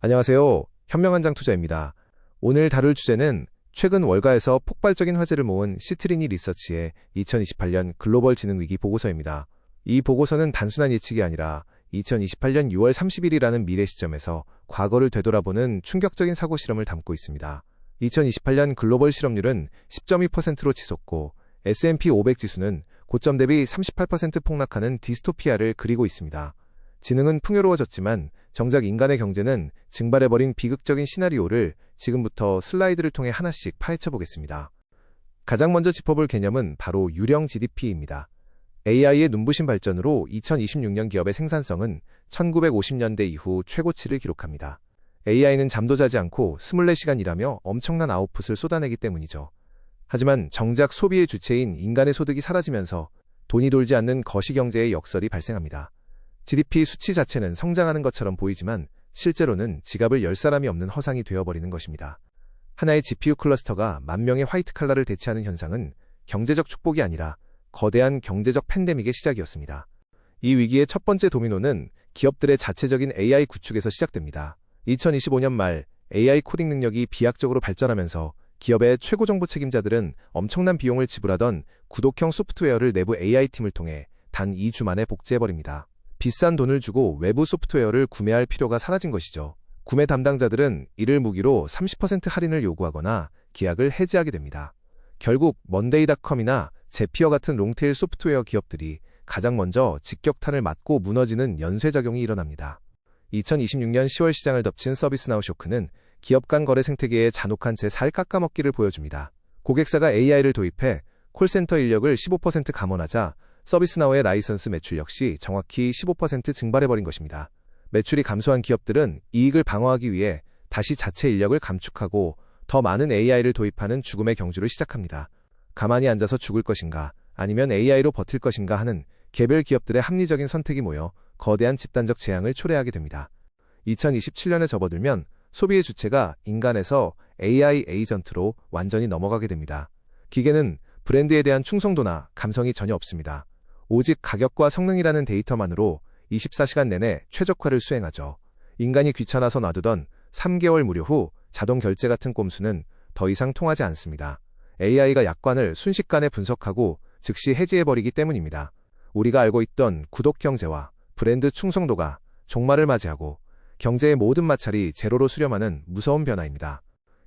안녕하세요. 현명한장 투자입니다. 오늘 다룰 주제는 최근 월가에서 폭발적인 화제를 모은 시트리니 리서치의 2028년 글로벌 지능 위기 보고서입니다. 이 보고서는 단순한 예측이 아니라 2028년 6월 30일이라는 미래 시점에서 과거를 되돌아보는 충격적인 사고 실험을 담고 있습니다. 2028년 글로벌 실업률은 10.2%로 치솟고 S&P 500 지수는 고점 대비 38% 폭락하는 디스토피아를 그리고 있습니다. 지능은 풍요로워졌지만 정작 인간의 경제는 증발해버린 비극적인 시나리오를 지금부터 슬라이드를 통해 하나씩 파헤쳐 보겠습니다. 가장 먼저 짚어볼 개념은 바로 유령 GDP입니다. AI의 눈부신 발전으로 2026년 기업의 생산성은 1950년대 이후 최고치를 기록합니다. AI는 잠도 자지 않고 24시간 일하며 엄청난 아웃풋을 쏟아내기 때문이죠. 하지만 정작 소비의 주체인 인간의 소득이 사라지면서 돈이 돌지 않는 거시경제의 역설이 발생합니다. GDP 수치 자체는 성장하는 것처럼 보이지만 실제로는 지갑을 열 사람이 없는 허상이 되어버리는 것입니다. 하나의 GPU 클러스터가 만 명의 화이트 칼라를 대체하는 현상은 경제적 축복이 아니라 거대한 경제적 팬데믹의 시작이었습니다. 이 위기의 첫 번째 도미노는 기업들의 자체적인 AI 구축에서 시작됩니다. 2025년 말 AI 코딩 능력이 비약적으로 발전하면서 기업의 최고 정보 책임자들은 엄청난 비용을 지불하던 구독형 소프트웨어를 내부 AI팀을 통해 단 2주 만에 복제해버립니다. 비싼 돈을 주고 외부 소프트웨어를 구매할 필요가 사라진 것이죠. 구매 담당자들은 이를 무기로 30% 할인을 요구하거나 계약을 해지하게 됩니다. 결국 먼데이닷컴이나 제피어 같은 롱테일 소프트웨어 기업들이 가장 먼저 직격탄을 맞고 무너지는 연쇄작용이 일어납니다. 2026년 10월 시장을 덮친 서비스나우 쇼크는 기업 간 거래 생태계의 잔혹한 제4를 깎아먹기를 보여줍니다. 고객사가 AI를 도입해 콜센터 인력을 15% 감원하자 서비스나우의 라이선스 매출 역시 정확히 15% 증발해버린 것입니다. 매출이 감소한 기업들은 이익을 방어하기 위해 다시 자체 인력을 감축하고 더 많은 AI를 도입하는 죽음의 경주를 시작합니다. 가만히 앉아서 죽을 것인가 아니면 AI로 버틸 것인가 하는 개별 기업들의 합리적인 선택이 모여 거대한 집단적 재앙을 초래하게 됩니다. 2027년에 접어들면 소비의 주체가 인간에서 AI 에이전트로 완전히 넘어가게 됩니다. 기계는 브랜드에 대한 충성도나 감성이 전혀 없습니다. 오직 가격과 성능이라는 데이터만으로 24시간 내내 최적화를 수행하죠. 인간이 귀찮아서 놔두던 3개월 무료 후 자동 결제 같은 꼼수는 더 이상 통하지 않습니다. AI가 약관을 순식간에 분석하고 즉시 해지해버리기 때문입니다. 우리가 알고 있던 구독 경제와 브랜드 충성도가 종말을 맞이하고 경제의 모든 마찰이 제로로 수렴하는 무서운 변화입니다.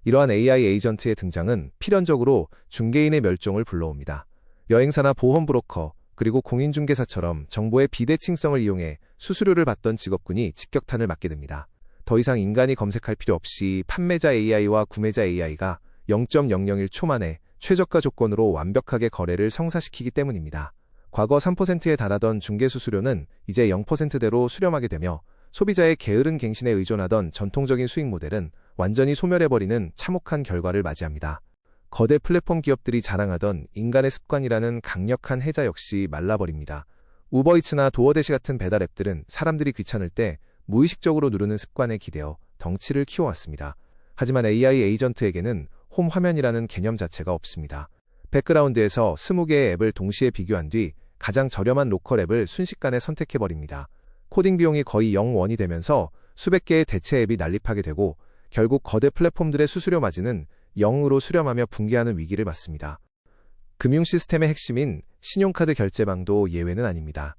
이러한 AI 에이전트의 등장은 필연적으로 중개인의 멸종을 불러옵니다. 여행사나 보험 브로커, 그리고 공인중개사처럼 정보의 비대칭성을 이용해 수수료를 받던 직업군이 직격탄을 맞게 됩니다. 더 이상 인간이 검색할 필요 없이 판매자 AI와 구매자 AI가 0.001초 만에 최저가 조건으로 완벽하게 거래를 성사시키기 때문입니다. 과거 3%에 달하던 중개수수료는 이제 0%대로 수렴하게 되며 소비자의 게으른 갱신에 의존하던 전통적인 수익 모델은 완전히 소멸해버리는 참혹한 결과를 맞이합니다. 거대 플랫폼 기업들이 자랑하던 인간의 습관이라는 강력한 해자 역시 말라버립니다. 우버이츠나 도어대시 같은 배달 앱들은 사람들이 귀찮을 때 무의식적으로 누르는 습관에 기대어 덩치를 키워왔습니다. 하지만 AI 에이전트에게는 홈 화면이라는 개념 자체가 없습니다. 백그라운드에서 20개의 앱을 동시에 비교한 뒤 가장 저렴한 로컬 앱을 순식간에 선택해버립니다. 코딩 비용이 거의 0원이 되면서 수백 개의 대체 앱이 난립하게 되고 결국 거대 플랫폼들의 수수료 마진은 0으로 수렴하며 붕괴하는 위기를 맞습니다. 금융 시스템의 핵심인 신용카드 결제망도 예외는 아닙니다.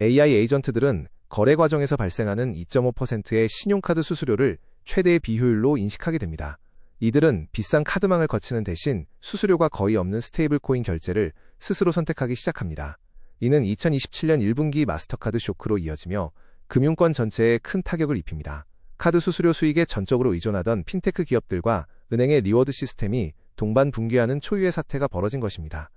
AI 에이전트들은 거래 과정에서 발생하는 2.5%의 신용카드 수수료를 최대의 비효율로 인식하게 됩니다. 이들은 비싼 카드망을 거치는 대신 수수료가 거의 없는 스테이블 코인 결제를 스스로 선택하기 시작합니다. 이는 2027년 1분기 마스터카드 쇼크로 이어지며 금융권 전체에 큰 타격을 입힙니다. 카드 수수료 수익에 전적으로 의존하던 핀테크 기업들과 은행의 리워드 시스템이 동반 붕괴하는 초유의 사태가 벌어진 것입니다.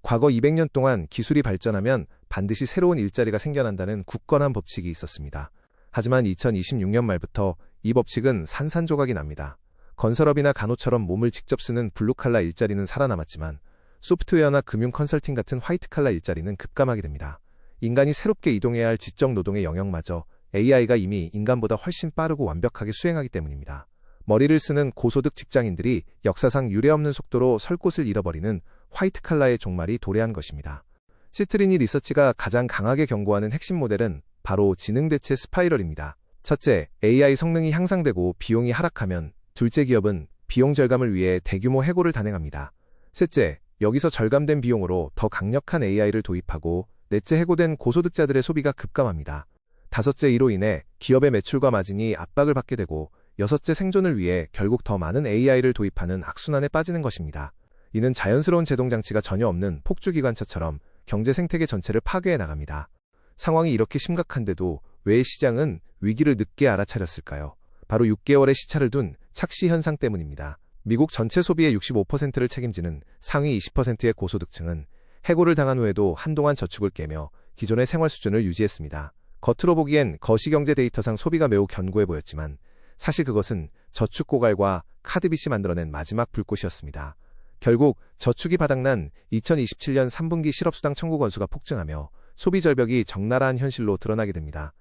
과거 200년 동안 기술이 발전하면 반드시 새로운 일자리가 생겨난다는 굳건한 법칙이 있었습니다. 하지만 2026년 말부터 이 법칙은 산산조각이 납니다. 건설업이나 간호처럼 몸을 직접 쓰는 블루칼라 일자리는 살아남았지만 소프트웨어나 금융 컨설팅 같은 화이트칼라 일자리는 급감하게 됩니다. 인간이 새롭게 이동해야 할 지적 노동의 영역마저 AI가 이미 인간보다 훨씬 빠르고 완벽하게 수행하기 때문입니다. 머리를 쓰는 고소득 직장인들이 역사상 유례없는 속도로 설 곳을 잃어버리는 화이트칼라의 종말이 도래한 것입니다. 시트리니 리서치가 가장 강하게 경고하는 핵심 모델은 바로 지능 대체 스파이럴입니다. 첫째, AI 성능이 향상되고 비용이 하락하면 둘째, 기업은 비용 절감을 위해 대규모 해고를 단행합니다. 셋째, 여기서 절감된 비용으로 더 강력한 AI를 도입하고 넷째, 해고된 고소득자들의 소비가 급감합니다. 다섯째, 이로 인해 기업의 매출과 마진이 압박을 받게 되고 여섯째, 생존을 위해 결국 더 많은 AI를 도입하는 악순환에 빠지는 것입니다. 이는 자연스러운 제동장치가 전혀 없는 폭주기관차처럼 경제 생태계 전체를 파괴해 나갑니다. 상황이 이렇게 심각한데도 왜 시장은 위기를 늦게 알아차렸을까요? 바로 6개월의 시차를 둔 착시 현상 때문입니다. 미국 전체 소비의 65%를 책임지는 상위 20%의 고소득층은 해고를 당한 후에도 한동안 저축을 깨며 기존의 생활 수준을 유지했습니다. 겉으로 보기엔 거시경제 데이터상 소비가 매우 견고해 보였지만 사실 그것은 저축 고갈과 카드빚이 만들어낸 마지막 불꽃이었습니다. 결국 저축이 바닥난 2027년 3분기 실업수당 청구 건수가 폭증하며 소비 절벽이 적나라한 현실로 드러나게 됩니다.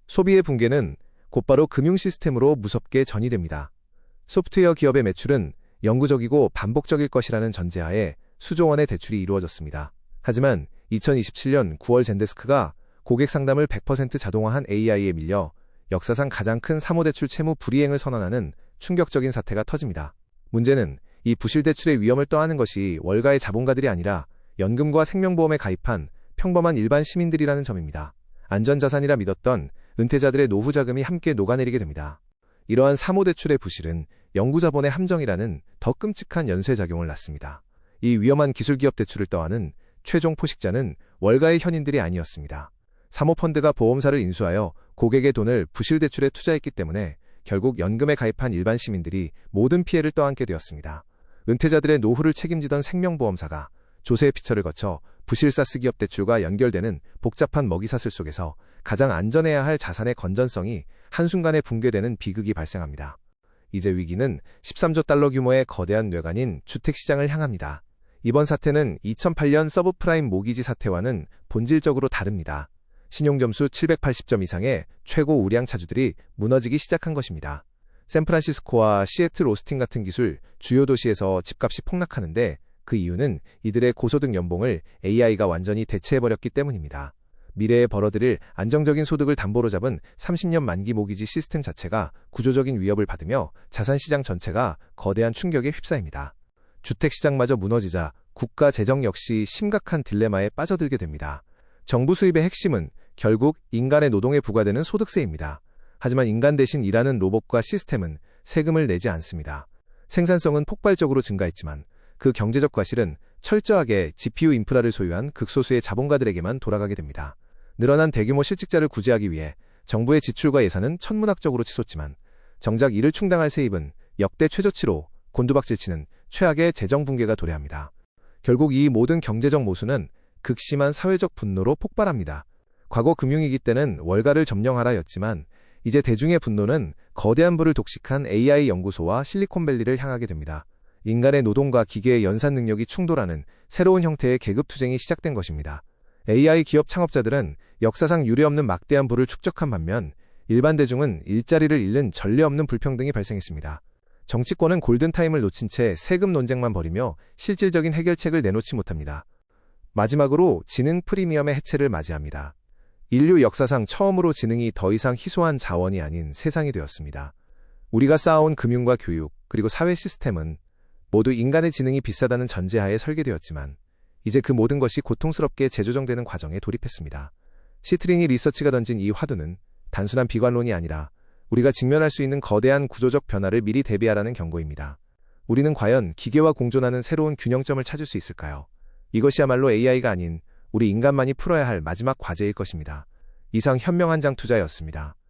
소비의 붕괴는 곧바로 금융 시스템으로 무섭게 전이됩니다. 소프트웨어 기업의 매출은 영구적이고 반복적일 것이라는 전제하에 수조 원의 대출이 이루어졌습니다. 하지만 2027년 9월 젠데스크가 고객 상담을 100% 자동화한 AI에 밀려 역사상 가장 큰 사모대출 채무 불이행을 선언하는 충격적인 사태가 터집니다. 문제는 이 부실 대출의 위험을 떠안은 것이 월가의 자본가들이 아니라 연금과 생명보험에 가입한 평범한 일반 시민들이라는 점입니다. 안전자산이라 믿었던 은퇴자들의 노후 자금이 함께 녹아내리게 됩니다. 이러한 사모대출의 부실은 영구자본의 함정이라는 더 끔찍한 연쇄작용을 낳습니다. 이 위험한 기술기업 대출을 떠안은 최종 포식자는 월가의 현인들이 아니었습니다. 사모펀드가 보험사를 인수하여 고객의 돈을 부실대출에 투자했기 때문에 결국 연금에 가입한 일반 시민들이 모든 피해를 떠안게 되었습니다. 은퇴자들의 노후를 책임지던 생명보험사가 조세의 피처를 거쳐 부실사스 기업 대출과 연결되는 복잡한 먹이사슬 속에서 가장 안전해야 할 자산의 건전성이 한순간에 붕괴되는 비극이 발생합니다. 이제 위기는 13조 달러 규모의 거대한 뇌관인 주택시장을 향합니다. 이번 사태는 2008년 서브프라임 모기지 사태와는 본질적으로 다릅니다. 신용점수 780점 이상의 최고 우량 차주들이 무너지기 시작한 것입니다. 샌프란시스코와 시애틀, 오스틴 같은 기술 주요 도시에서 집값이 폭락하는데 그 이유는 이들의 고소득 연봉을 AI가 완전히 대체해버렸기 때문입니다. 미래에 벌어들일 안정적인 소득을 담보로 잡은 30년 만기 모기지 시스템 자체가 구조적인 위협을 받으며 자산시장 전체가 거대한 충격에 휩싸입니다. 주택시장마저 무너지자 국가 재정 역시 심각한 딜레마에 빠져들게 됩니다. 정부 수입의 핵심은 결국 인간의 노동에 부과되는 소득세입니다. 하지만 인간 대신 일하는 로봇과 시스템은 세금을 내지 않습니다. 생산성은 폭발적으로 증가했지만 그 경제적 과실은 철저하게 GPU 인프라를 소유한 극소수의 자본가들에게만 돌아가게 됩니다. 늘어난 대규모 실직자를 구제하기 위해 정부의 지출과 예산은 천문학적으로 치솟지만 정작 이를 충당할 세입은 역대 최저치로 곤두박질치는 최악의 재정 붕괴가 도래합니다. 결국 이 모든 경제적 모순은 극심한 사회적 분노로 폭발합니다. 과거 금융위기 때는 월가를 점령하라였지만 이제 대중의 분노는 거대한 부를 독식한 AI 연구소와 실리콘밸리를 향하게 됩니다. 인간의 노동과 기계의 연산 능력이 충돌하는 새로운 형태의 계급투쟁이 시작된 것입니다. AI 기업 창업자들은 역사상 유례없는 막대한 부를 축적한 반면 일반 대중은 일자리를 잃는 전례 없는 불평등이 발생했습니다. 정치권은 골든타임을 놓친 채 세금 논쟁만 벌이며 실질적인 해결책을 내놓지 못합니다. 마지막으로 지능 프리미엄의 해체를 맞이합니다. 인류 역사상 처음으로 지능이 더 이상 희소한 자원이 아닌 세상이 되었습니다. 우리가 쌓아온 금융과 교육, 그리고 사회 시스템은 모두 인간의 지능이 비싸다는 전제하에 설계되었지만 이제 그 모든 것이 고통스럽게 재조정되는 과정에 돌입했습니다. 시트리니 리서치가 던진 이 화두는 단순한 비관론이 아니라 우리가 직면할 수 있는 거대한 구조적 변화를 미리 대비하라는 경고입니다. 우리는 과연 기계와 공존하는 새로운 균형점을 찾을 수 있을까요? 이것이야말로 AI가 아닌 우리 인간만이 풀어야 할 마지막 과제일 것입니다. 이상 현명한 장 투자였습니다.